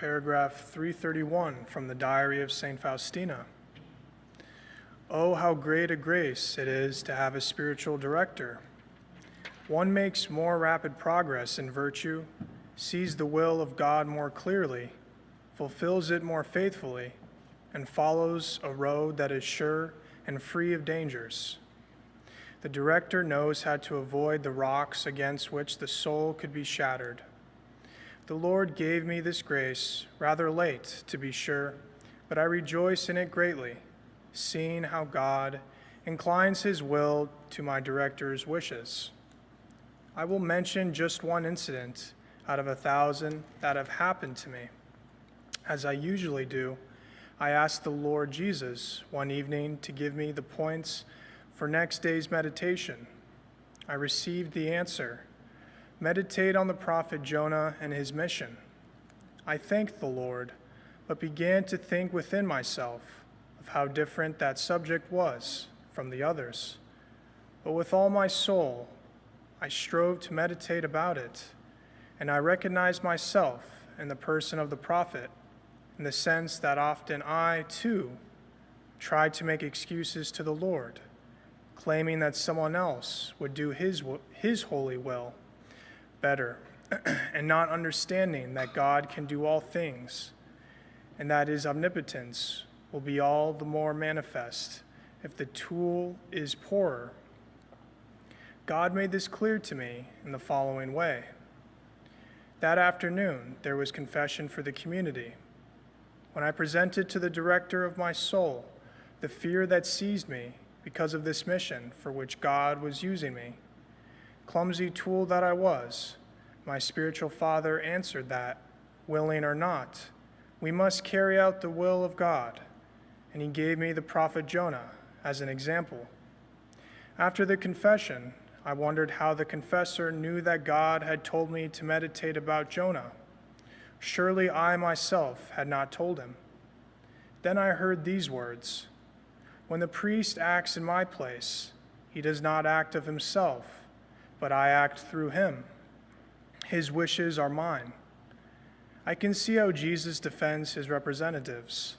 paragraph 331 from the Diary of Saint Faustina. Oh, how great a grace it is to have a spiritual director. One makes more rapid progress in virtue, sees the will of God more clearly, fulfills it more faithfully, and follows a road that is sure and free of dangers. The director knows how to avoid the rocks against which the soul could be shattered. The Lord gave me this grace, rather late, to be sure, but I rejoice in it greatly, seeing how God inclines his will to my director's wishes. I will mention just one incident out of 1,000 that have happened to me. As I usually do, I asked the Lord Jesus one evening to give me the points for next day's meditation. I received the answer: meditate on the prophet Jonah and his mission. I thanked the Lord, but began to think within myself of how different that subject was from the others. But with all my soul, I strove to meditate about it, and I recognized myself in the person of the prophet, in the sense that often I, too, tried to make excuses to the Lord, claiming that someone else would do his holy will better, and not understanding that God can do all things, and that his omnipotence will be all the more manifest if the tool is poorer. God made this clear to me in the following way. That afternoon, there was confession for the community. When I presented to the director of my soul the fear that seized me because of this mission for which God was using me, clumsy tool that I was, my spiritual father answered that, willing or not, we must carry out the will of God, and he gave me the prophet Jonah as an example. After the confession, I wondered how the confessor knew that God had told me to meditate about Jonah. Surely I myself had not told him. Then I heard these words: when the priest acts in my place, he does not act of himself, but I act through him. His wishes are mine. I can see how Jesus defends his representatives.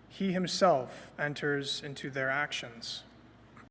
He himself enters into their actions.